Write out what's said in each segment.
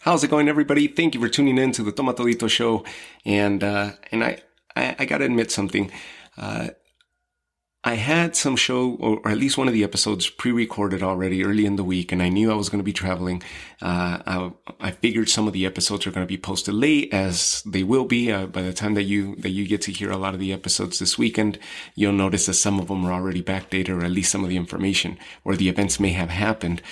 How's it going, everybody? Thank you for tuning in to the Toma Todito show. And I gotta admit something. Uh, I had some show, or at least one of the episodes, pre-recorded already early in the week, and I knew I was going to be traveling. I figured some of the episodes are going to be posted late, as they will be. By the time that you get to hear a lot of the episodes this weekend, you'll notice that some of them are already backdated, or at least some of the information or the events may have happened.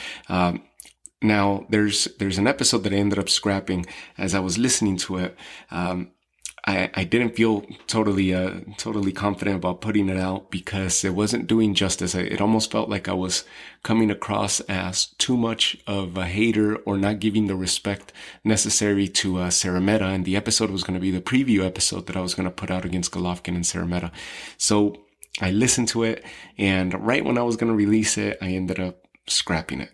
Now, there's an episode that I ended up scrapping as I was listening to it. I didn't feel totally confident about putting it out because it wasn't doing justice. It almost felt like I was coming across as too much of a hater or not giving the respect necessary to Szeremeta. And the episode was going to be the preview episode that I was going to put out against Golovkin and Szeremeta. So I listened to it, and right when I was going to release it, I ended up scrapping it.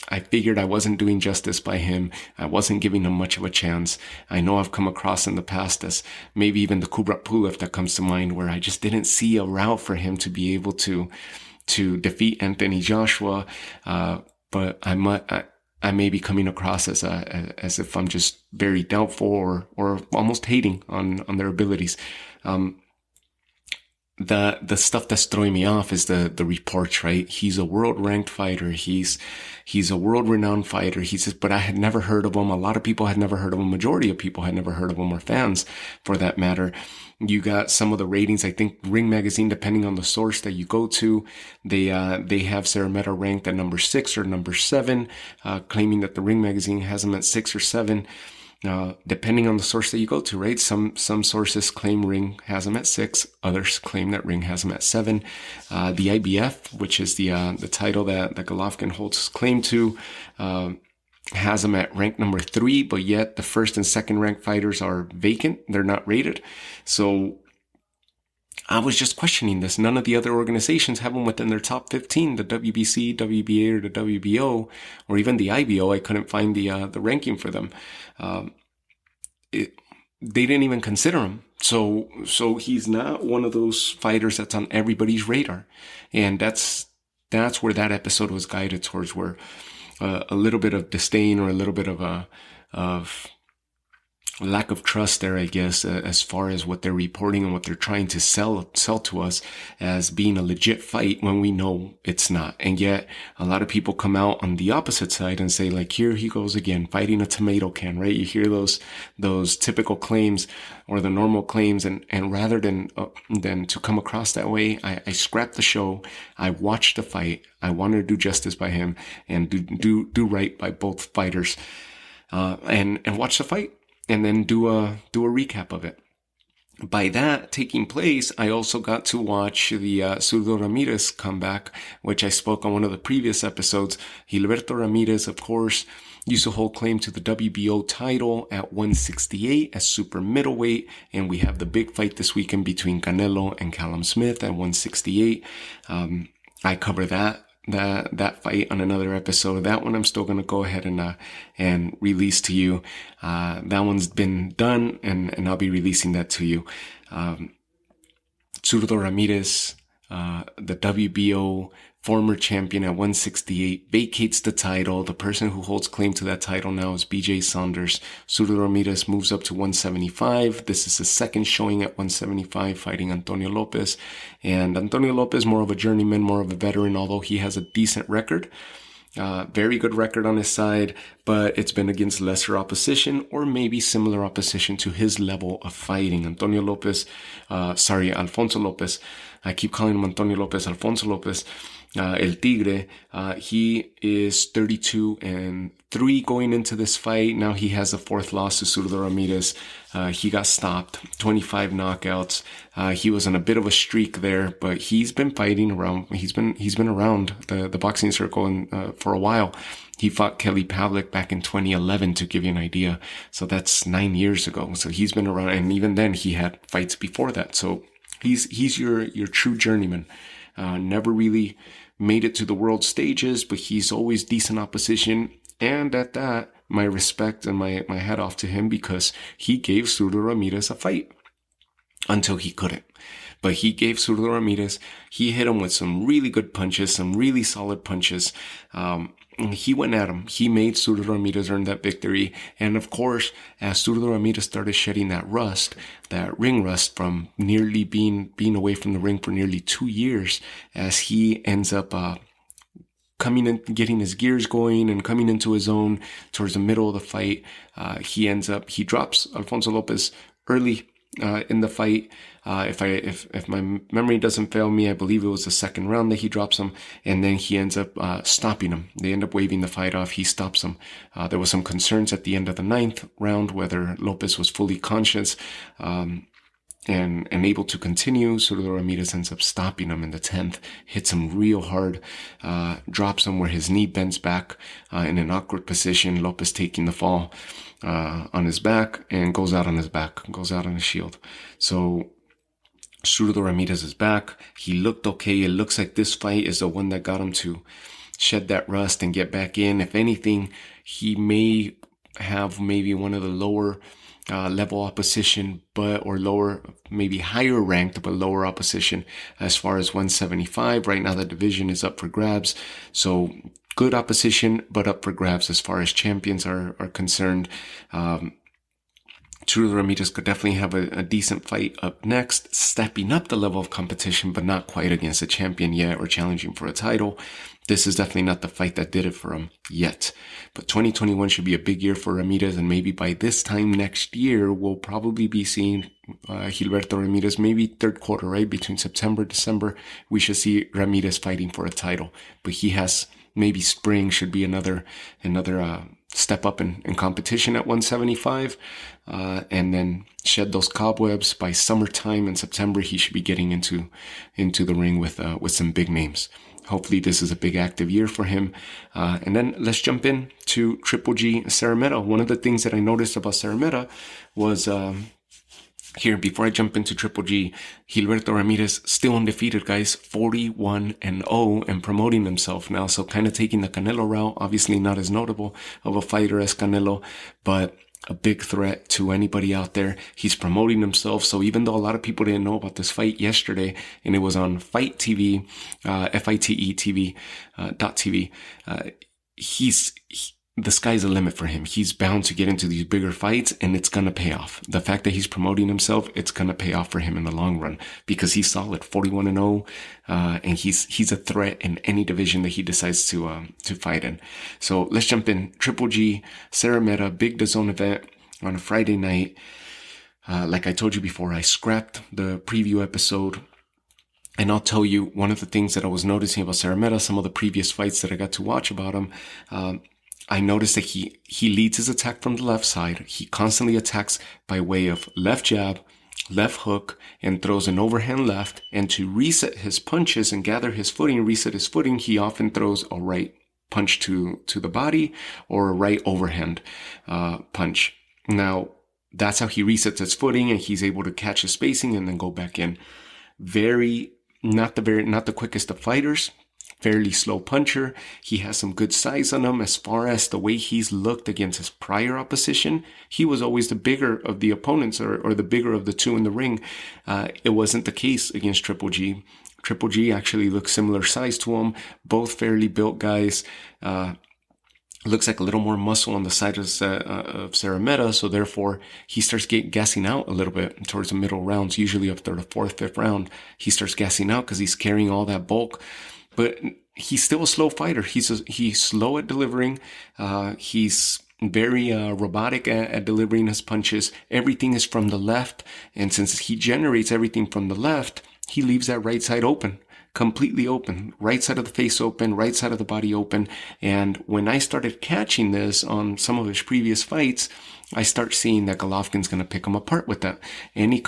I figured I wasn't doing justice by him. I wasn't giving him much of a chance. I know I've come across in the past as maybe even the Kubrat Pulev that comes to mind, where I just didn't see a route for him to be able to defeat Anthony Joshua. But I may be coming across as if I'm just very doubtful or almost hating on their abilities. The stuff that's throwing me off is the reports, right? He's a world ranked fighter. He's a world renowned fighter. But I had never heard of him. A lot of people had never heard of him. Majority of people had never heard of him, or fans for that matter. You got some of the ratings. I think Ring Magazine, depending on the source that you go to, they have Szeremeta ranked at number 6 or number 7, claiming that the Ring Magazine has him at 6 or 7. Depending on the source that you go to, right? Some sources claim Ring has him at 6. Others claim that Ring has him at 7. The IBF, which is the title that Golovkin holds claim to, has him at rank number 3, but yet the first and second ranked fighters are vacant. They're not rated. So I was just questioning this. None of the other organizations have them within their top 15. The WBC, WBA, or the WBO, or even the IBO. I couldn't find the ranking for them. They didn't even consider him. So he's not one of those fighters that's on everybody's radar. And that's where that episode was guided towards, where a little bit of disdain or a little bit of lack of trust there, I guess, as far as what they're reporting and what they're trying to sell to us as being a legit fight, when we know it's not. And yet a lot of people come out on the opposite side and say, like, here he goes again, fighting a tomato can, right? You hear those typical claims or the normal claims. And rather than to come across that way, I scrapped the show. I watched the fight. I wanted to do justice by him and do right by both fighters, and watch the fight. And then do a recap of it. By that taking place, I also got to watch the Zurdo Ramirez comeback, which I spoke on one of the previous episodes. Gilberto Ramirez, of course, used to hold claim to the WBO title at 168 as super middleweight, and we have the big fight this weekend between Canelo and Callum Smith at 168. I cover that fight on another episode. That one I'm still going to go ahead and release to you. That one's been done, and I'll be releasing that to you. Zurdo Ramirez, the WBO former champion at 168, vacates the title. The person who holds claim to that title now is BJ Saunders. Zurdo Ramirez moves up to 175. This is his second showing at 175, fighting Antonio Lopez. And Antonio Lopez, more of a journeyman, more of a veteran, although he has a decent record. Very good record on his side, but it's been against lesser opposition, or maybe similar opposition to his level of fighting. Alfonso Lopez. I keep calling him Antonio Lopez, Alfonso Lopez. El Tigre, he is 32-3 going into this fight. Now he has a 4th loss to Zurdo Ramirez. He got stopped, 25 knockouts. He was on a bit of a streak there, but he's been fighting around. He's been around the boxing circle for a while. He fought Kelly Pavlik back in 2011, to give you an idea. So that's 9 years ago. So he's been around, and even then he had fights before that. So he's your true journeyman. Never really made it to the world stages, but he's always decent opposition. And at that, my respect and my hat off to him, because he gave Zurdo Ramirez a fight until he couldn't. But he gave Zurdo Ramirez, he hit him with some really good punches, some really solid punches. he went at him. He made Zurdo Ramirez earn that victory. And of course, as Zurdo Ramirez started shedding that rust, that ring rust from nearly being away from the ring for nearly 2 years, as he ends up, coming in, getting his gears going and coming into his own towards the middle of the fight, he drops Alfonso Lopez early in the fight. If my memory doesn't fail me, I believe it was the second round that he drops him, and then he ends up stopping him. They end up waving the fight off. He stops him. There was some concerns at the end of the 9th round whether Lopez was fully conscious and able to continue. Zurdo Ramirez ends up stopping him in the 10th, hits him real hard, drops him where his knee bends back in an awkward position. Lopez taking the fall on his back and goes out on his back, goes out on his shield. So Zurdo Ramirez is back. He looked okay. It looks like this fight is the one that got him to shed that rust and get back in. If anything, he may have maybe one of the lower level opposition, or lower, maybe higher ranked, but lower opposition as far as 175. Right now, the division is up for grabs. So good opposition, but up for grabs as far as champions are concerned. Zurdo Ramirez could definitely have a decent fight up next, stepping up the level of competition, but not quite against a champion yet or challenging for a title. This is definitely not the fight that did it for him yet. But 2021 should be a big year for Ramirez, and maybe by this time next year, we'll probably be seeing Gilberto Ramirez, maybe third quarter, right? Between September, December, we should see Ramirez fighting for a title. But he has, maybe spring should be another step up in competition at 175, and then shed those cobwebs. By summertime in September, he should be getting into the ring with some big names. Hopefully this is a big active year for him. And then let's jump in to Triple G Szeremeta. One of the things that I noticed about Szeremeta was, here, before I jump into Triple G, Gilberto Ramirez still undefeated, guys, 41-0 and promoting himself now. So kind of taking the Canelo route, obviously not as notable of a fighter as Canelo, but a big threat to anybody out there. He's promoting himself. So even though a lot of people didn't know about this fight yesterday, and it was on Fight TV, FITE TV, .tv, the sky's the limit for him. He's bound to get into these bigger fights, and it's going to pay off. The fact that he's promoting himself, it's going to pay off for him in the long run, because he's solid, 41-0, and he's a threat in any division that he decides to fight in. So let's jump in. Triple G, Szeremeta, big DAZN event on a Friday night. Like I told you before, I scrapped the preview episode. And I'll tell you, one of the things that I was noticing about Szeremeta, some of the previous fights that I got to watch about him, I noticed that he leads his attack from the left side. He constantly attacks by way of left jab, left hook, and throws an overhand left. And to reset his punches and gather his footing, reset his footing, he often throws a right punch to the body or a right overhand punch. Now, that's how he resets his footing, and he's able to catch his spacing and then go back in. Not the quickest of fighters. Fairly slow puncher. He has some good size on him. As far as the way he's looked against his prior opposition, he was always the bigger of the opponents, or the bigger of the two in the ring. It wasn't the case against Triple G. Triple G actually looks similar size to him. Both fairly built guys. Looks like a little more muscle on the side of Szeremeta, so therefore he starts gassing out a little bit towards the middle rounds. Usually after the 4th, 5th round, he starts gassing out because he's carrying all that bulk. But he's still a slow fighter. He's slow at delivering. He's very robotic at delivering his punches. Everything is from the left, and since he generates everything from the left, he leaves that right side open. Completely open, right side of the face open, right side of the body open. And when I started catching this on some of his previous fights, I start seeing that Golovkin's going to pick him apart with that. Any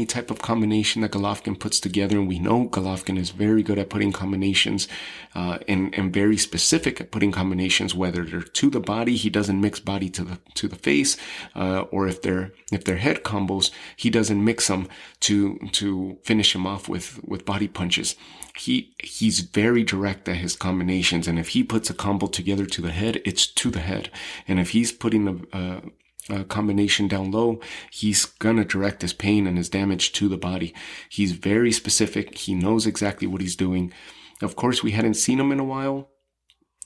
type of combination that Golovkin puts together, and we know Golovkin is very good at putting combinations, and very specific at putting combinations, whether they're to the body, he doesn't mix body to the face, or if they're head combos, he doesn't mix them to finish him off with body punches. He's very direct at his combinations, and if he puts a combo together to the head, it's to the head. And if he's putting a combination down low, he's gonna direct his pain and his damage to the body. He's very specific. He knows exactly what he's doing. Of course, we hadn't seen him in a while.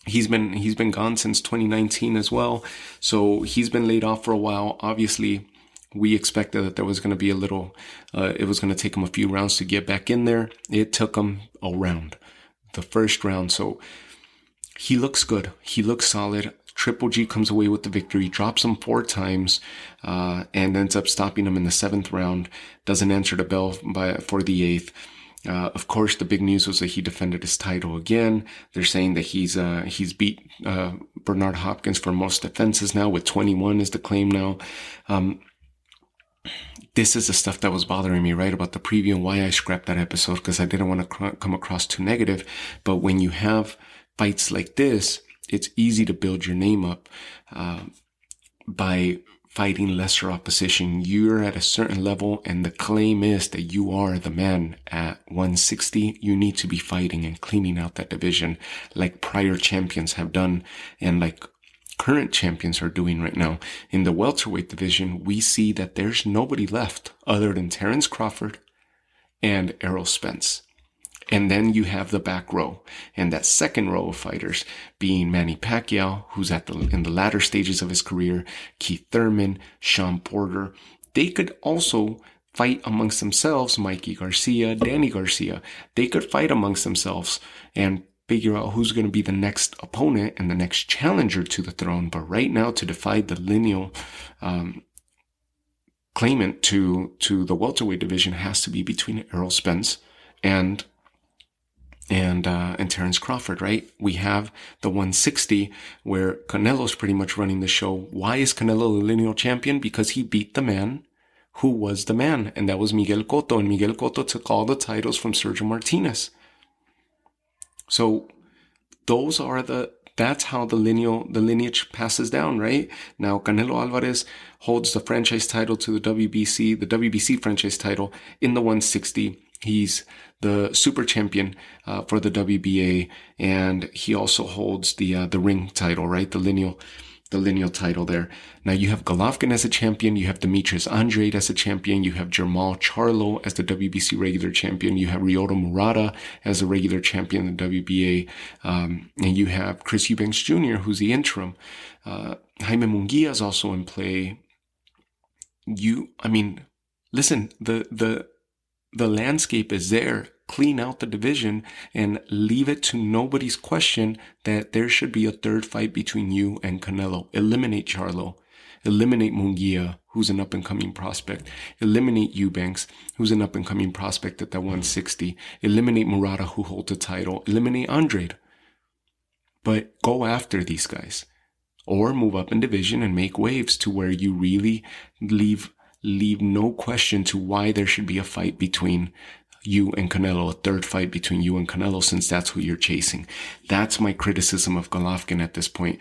He's been gone since 2019 as well. So he's been laid off for a while. Obviously, we expected that there was going to be it was going to take him a few rounds to get back in there. It took him a round, the first round. So he looks good. He looks solid. Triple G comes away with the victory, drops him 4 times, and ends up stopping him in the 7th round. Doesn't answer the bell for the 8th. Of course, the big news was that he defended his title again. They're saying that he's beat Bernard Hopkins for most defenses now, with 21 is the claim now. This is the stuff that was bothering me, right, about the preview and why I scrapped that episode, because I didn't want to come across too negative. But when you have fights like this, it's easy to build your name up by fighting lesser opposition. You're at a certain level, and the claim is that you are the man at 160. You need to be fighting and cleaning out that division like prior champions have done, and like current champions are doing right now. In the welterweight division, we see that there's nobody left other than Terence Crawford and Errol Spence. And then you have the back row, and that second row of fighters being Manny Pacquiao, who's in the latter stages of his career, Keith Thurman, Sean Porter. They could also fight amongst themselves, Mikey Garcia, Danny Garcia. They could fight amongst themselves and figure out who's going to be the next opponent and the next challenger to the throne. But right now, to defy the lineal claimant to the welterweight division has to be between Errol Spence and Terence Crawford, right? We have the 160 where Canelo's pretty much running the show. Why is Canelo the lineal champion? Because he beat the man who was the man, and that was Miguel Cotto. And Miguel Cotto took all the titles from Sergio Martinez. So that's how the lineage passes down, right? Now, Canelo Alvarez holds the franchise title to the WBC franchise title in the 160. He's the super champion for the WBA, and he also holds the ring title, right? The lineal title there. Now you have Golovkin as a champion, you have Demetrius Andrade as a champion, you have Jermall Charlo as the WBC regular champion, you have Ryota Murata as a regular champion in the WBA, and you have Chris Eubanks Jr., who's the interim. Jaime Munguia is also in play. Listen, the landscape is there. Clean out the division and leave it to nobody's question that there should be a third fight between you and Canelo. Eliminate Charlo. Eliminate Munguia, who's an up-and-coming prospect. Eliminate Eubanks, who's an up-and-coming prospect at that 160. Eliminate Murata, who holds the title. Eliminate Andrade. But go after these guys. Or move up in division and make waves to where you really leave no question to why there should be a fight between you and Canelo, a third fight between you and Canelo, since that's who you're chasing. That's my criticism of Golovkin at this point.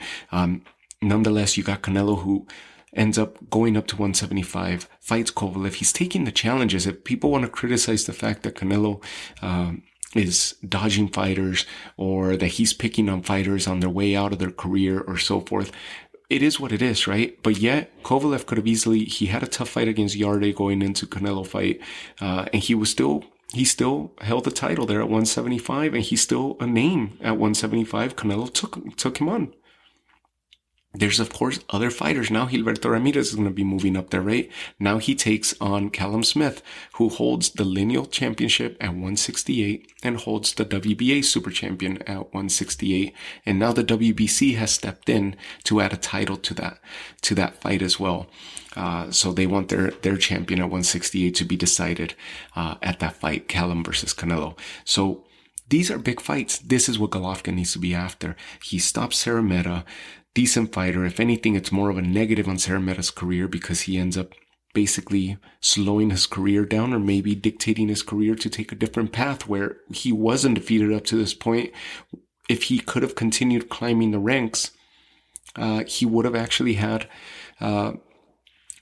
Nonetheless, you got Canelo, who ends up going up to 175, fights Kovalev. He's taking the challenges. If people want to criticize the fact that Canelo is dodging fighters, or that he's picking on fighters on their way out of their career or so forth, it is what it is, right? But yet, Kovalev could have he had a tough fight against Yarde going into Canelo fight, and he still held the title there at 175, and he's still a name at 175. Canelo took him on. There's, of course, other fighters. Now Gilberto Ramirez is going to be moving up there, right? Now he takes on Callum Smith, who holds the lineal championship at 168 and holds the WBA super champion at 168. And now the WBC has stepped in to add a title to that fight as well. So they want their champion at 168 to be decided at that fight, Callum versus Canelo. So these are big fights. This is what Golovkin needs to be after. He stops Szeremeta. Decent fighter. If anything, it's more of a negative on Szeremeta's career, because he ends up basically slowing his career down, or maybe dictating his career to take a different path where he wasn't defeated up to this point. If he could have continued climbing the ranks, he would have actually had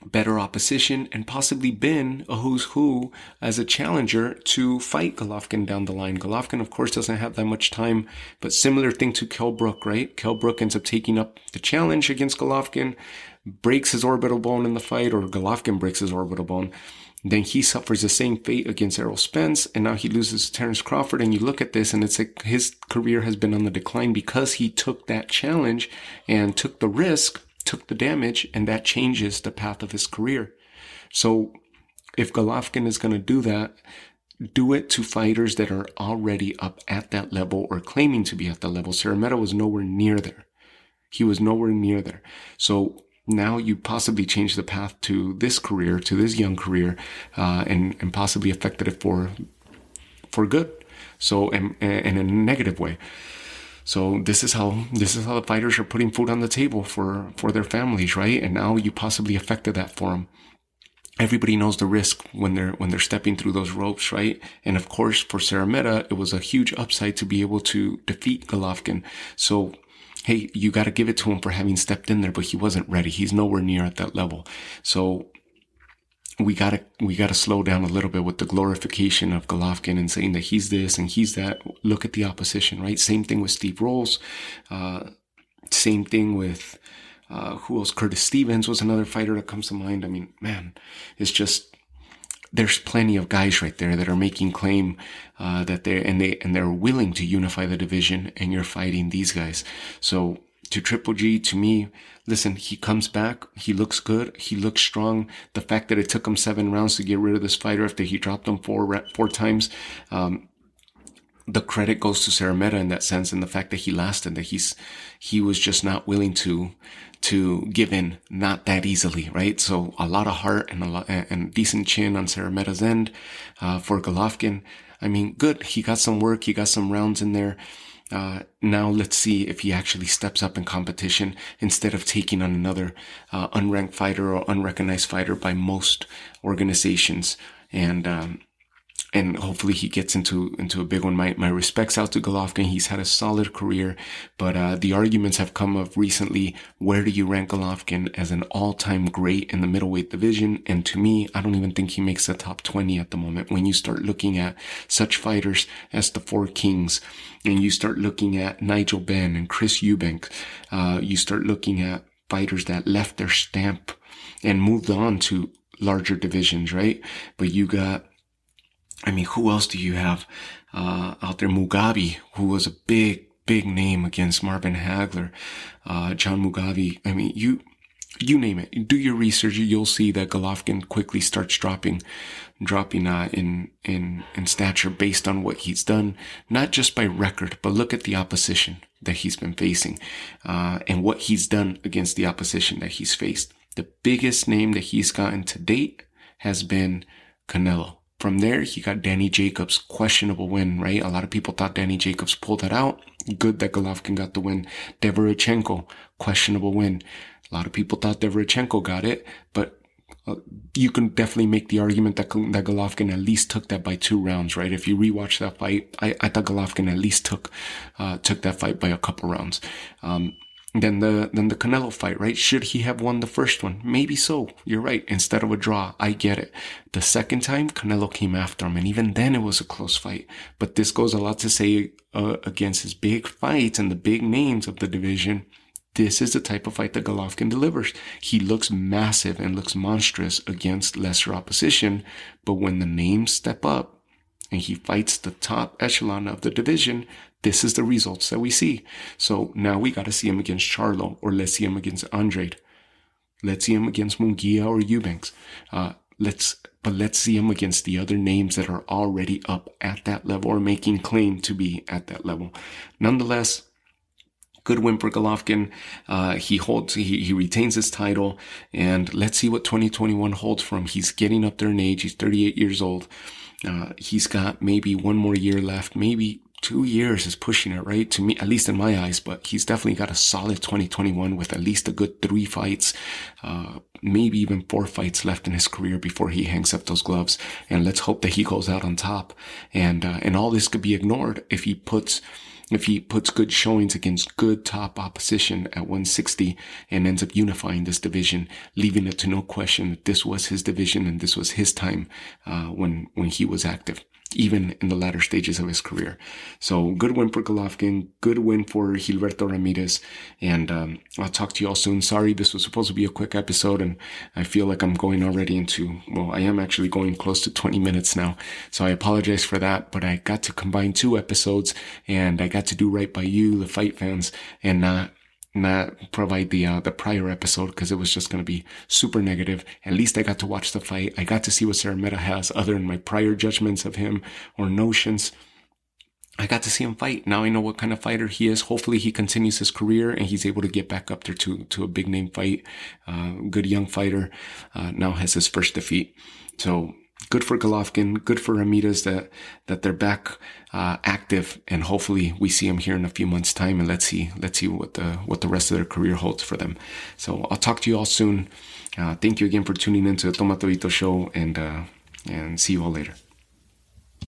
better opposition, and possibly been a who's who as a challenger to fight Golovkin down the line. Golovkin, of course, doesn't have that much time, but similar thing to Kell Brook, right? Kell Brook ends up taking up the challenge against Golovkin, breaks his orbital bone in the fight, or Golovkin breaks his orbital bone. Then he suffers the same fate against Errol Spence, and now he loses to Terence Crawford. And you look at this, and it's like his career has been on the decline because he took that challenge and took the risk, took the damage, and that changes the path of his career. So if Golovkin is going to do that, do it to fighters that are already up at that level or claiming to be at that level. Szeremeta was nowhere near there. He was nowhere near there. So now you possibly change the path to this career, to this young career, and possibly affected it for good. So, and in a negative way. So this is how the fighters are putting food on the table for their families, right? And now you possibly affected that for them. Everybody knows the risk when they're stepping through those ropes, right? And of course, for Szeremeta, it was a huge upside to be able to defeat Golovkin. So, hey, you got to give it to him for having stepped in there, but he wasn't ready. He's nowhere near at that level. So we gotta slow down a little bit with the glorification of Golovkin and saying that he's this and he's that. Look at the opposition, right? Same thing with Steve Rolls. Same thing with, who else? Curtis Stevens was another fighter that comes to mind. I mean, man, it's just, there's plenty of guys right there that are making claim that they're willing to unify the division, and you're fighting these guys. So to Triple G, to me, listen, he comes back, he looks good, he looks strong. The fact that it took him 7 rounds to get rid of this fighter after he dropped him four times, the credit goes to Szeremeta in that sense, and the fact that he lasted, that he was just not willing to give in, not that easily, right? So a lot of heart and decent chin on Szeremeta's end, for Golovkin. I mean, good. He got some work. He got some rounds in there. Now let's see if he actually steps up in competition instead of taking on another, unranked fighter or unrecognized fighter by most organizations. And hopefully he gets into a big one. My respects out to Golovkin. He's had a solid career, but the arguments have come up recently. Where do you rank Golovkin as an all-time great in the middleweight division? And to me, I don't even think he makes the top 20 at the moment. When you start looking at such fighters as the Four Kings, and you start looking at Nigel Benn and Chris Eubank, you start looking at fighters that left their stamp and moved on to larger divisions, right? But you got, I mean, who else do you have out there? Mugabe, who was a big name against Marvin Hagler. John Mugabe. I mean, you name it. Do your research. You'll see that Golovkin quickly starts dropping in stature based on what he's done, not just by record, but look at the opposition that he's been facing, and what he's done against the opposition that he's faced. The biggest name that he's gotten to date has been Canelo. From there, he got Danny Jacobs, questionable win, right? A lot of people thought Danny Jacobs pulled that out. Good that Golovkin got the win. Deverchenko, questionable win. A lot of people thought Deverchenko got it, but you can definitely make the argument that Golovkin at least took that by 2 rounds, right? If you rewatch that fight, I thought Golovkin at least took that fight by a couple rounds. Then the Canelo fight, right? Should he have won the first one? Maybe so. You're right. Instead of a draw. I get it. The second time, Canelo came after him, and even then it was a close fight. But this goes a lot to say against his big fights and the big names of the division. This is the type of fight that Golovkin delivers. He looks massive and looks monstrous against lesser opposition, but when the names step up and he fights the top echelon of the division, this is the results that we see. So now we got to see him against Charlo, or let's see him against Andrade. Let's see him against Munguia or Eubanks. Let's see him against the other names that are already up at that level or making claim to be at that level. Nonetheless, good win for Golovkin. He retains his title, and let's see what 2021 holds for him. He's getting up there in age. He's 38 years old. He's got maybe 1 more year left, maybe 2 years is pushing it, right? To me, at least in my eyes, but he's definitely got a solid 2021 with at least a good 3 fights, maybe even 4 fights left in his career before he hangs up those gloves. And let's hope that he goes out on top. And all this could be ignored if he puts if he puts good showings against good top opposition at 160 and ends up unifying this division, leaving it to no question that this was his division and this was his time when he was active, even in the latter stages of his career. So good win for Golovkin, good win for Gilberto Ramirez, and I'll talk to you all soon. Sorry, this was supposed to be a quick episode, and I feel like I'm going already into, well, I am actually going close to 20 minutes now, so I apologize for that, but I got to combine 2 episodes, and I got to do right by you, the fight fans, and not provide the prior episode because it was just going to be super negative. At least I got to watch the fight. I got to see what Szeremeta has other than my prior judgments of him or notions. I got to see him fight. Now I know what kind of fighter he is. Hopefully he continues his career and he's able to get back up there to a big name fight. Good young fighter. Now has his first defeat. So good for Golovkin, good for Ramirez that they're back active, and hopefully we see them here in a few months' time, and let's see what the rest of their career holds for them. So I'll talk to you all soon. Thank you again for tuning into the Toma Todito show, and see you all later.